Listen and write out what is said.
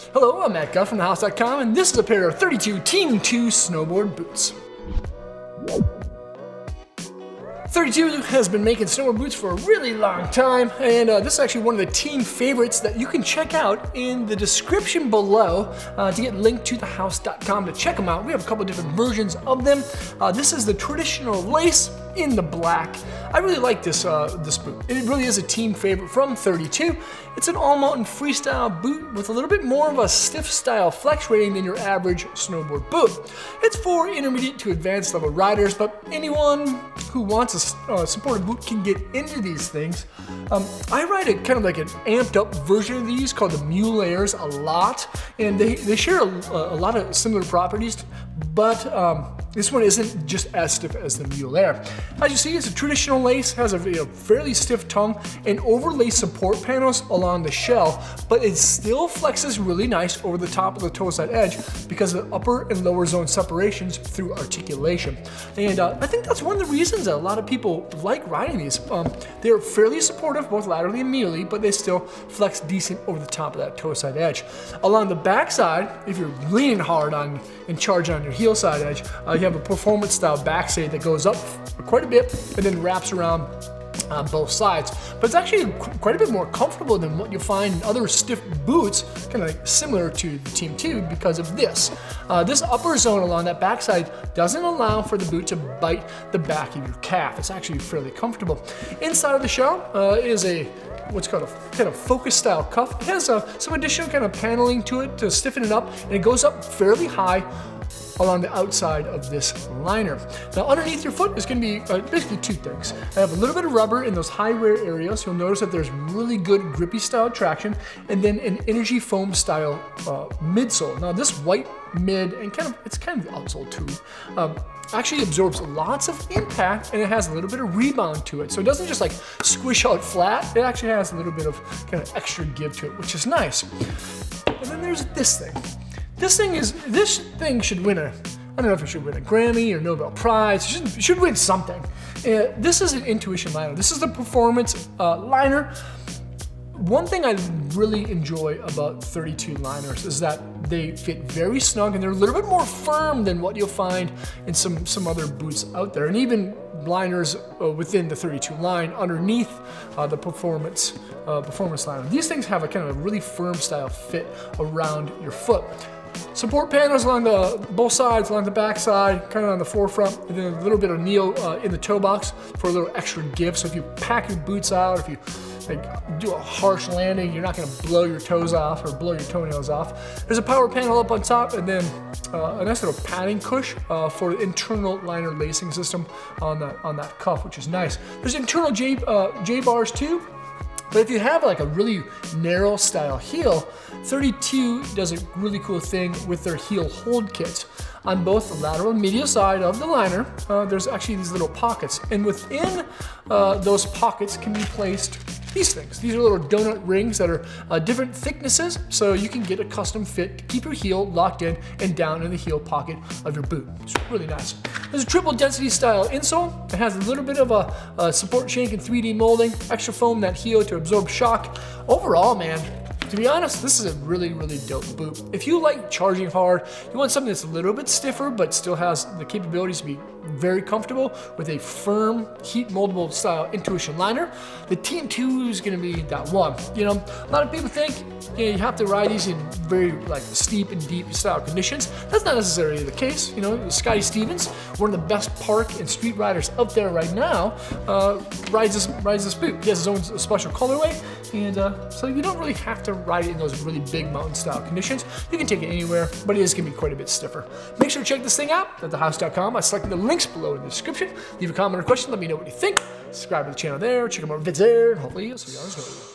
Hello, I'm Matt Guff from thehouse.com, and this is a pair of 32 TM-2 Snowboard Boots. 32 has been making snowboard boots for a really long time, and this is actually one of the team favorites that you can check out in the description below to get linked to thehouse.com to check them out. We have a couple of different versions of them. This is the traditional lace in the black. I really like this this boot. It really is a team favorite from 32. It's an all-mountain freestyle boot with a little bit more of a stiff style flex rating than your average snowboard boot. It's for intermediate to advanced level riders, but anyone who wants a supportive boot can get into these things. I ride it kind of like an amped up version of these called the Mule Airs a lot, and they share a lot of similar properties, but this one isn't just as stiff as the Mule Air. As you see, it's a traditional lace, has a fairly stiff tongue and overlay support panels along the shell, but it still flexes really nice over the top of the toe side edge because of the upper and lower zone separations through articulation. And I think that's one of the reasons that a lot of people like riding these. They're fairly supportive, both laterally and medially, but they still flex decent over the top of that toe side edge. Along the back side, if you're leaning hard on and charging on your heel side edge, you have a performance style backstay that goes up quite a bit and then wraps around both sides. But it's actually quite a bit more comfortable than what you'll find in other stiff boots, kind of like similar to the TM-2 because of this. This upper zone along that backside doesn't allow for the boot to bite the back of your calf. It's actually fairly comfortable. Inside of the shell is what's called a kind of focus style cuff. It has some additional kind of paneling to it to stiffen it up, and it goes up fairly high along the outside of this liner. Now underneath your foot is going to be basically two things. I have a little bit of rubber in those high wear areas. You'll notice that there's really good grippy style traction, and then an energy foam style midsole. Now this white mid and it's kind of the outsole too, actually absorbs lots of impact, and it has a little bit of rebound to it. So it doesn't just like squish out flat, it actually has a little bit of kind of extra give to it, which is nice. And then there's this thing. This thing should win I don't know if it should win a Grammy or Nobel Prize. It should win something. This is an Intuition liner. This is the performance liner. One thing I really enjoy about 32 liners is that they fit very snug, and they're a little bit more firm than what you'll find in some other boots out there, and even liners within the 32 line underneath the performance liner. These things have a kind of a really firm style fit around your foot. Support panels along both sides, along the back side, kind of on the forefront, and then a little bit of neo in the toe box for a little extra give. So if you pack your boots out, if you do a harsh landing, you're not going to blow your toes off or blow your toenails off. There's a power panel up on top, and then a nice little padding cush for the internal liner lacing system on that cuff, which is nice. There's internal J bars too. But if you have like a really narrow style heel, 32 does a really cool thing with their heel hold kits. On both the lateral and medial side of the liner, there's actually these little pockets. And within those pockets can be placed these things. These are little donut rings that are different thicknesses, so you can get a custom fit to keep your heel locked in and down in the heel pocket of your boot. It's really nice. There's a triple density style insole. It has a little bit of a support shank and 3D molding, extra foam that heel to absorb shock. Overall, man, to be honest, this is a really, really dope boot. If you like charging hard, you want something that's a little bit stiffer but still has the capabilities to be very comfortable with a firm, heat moldable style Intuition liner, the TM-2 is going to be that one. You know, a lot of people think you have to ride these in very like steep and deep style conditions. That's not necessarily the case. You know, Scotty Stevens, one of the best park and street riders out there right now, rides this boot. He has his own special colorway, and so you don't really have to ride it in those really big mountain style conditions. You can take it anywhere, but it is going to be quite a bit stiffer. Make sure to check this thing out at thehouse.com. I selected the links below in the description. Leave a comment or question, let me know what you think. Subscribe to the channel there, check out more vids there, and hopefully you'll see you guys later.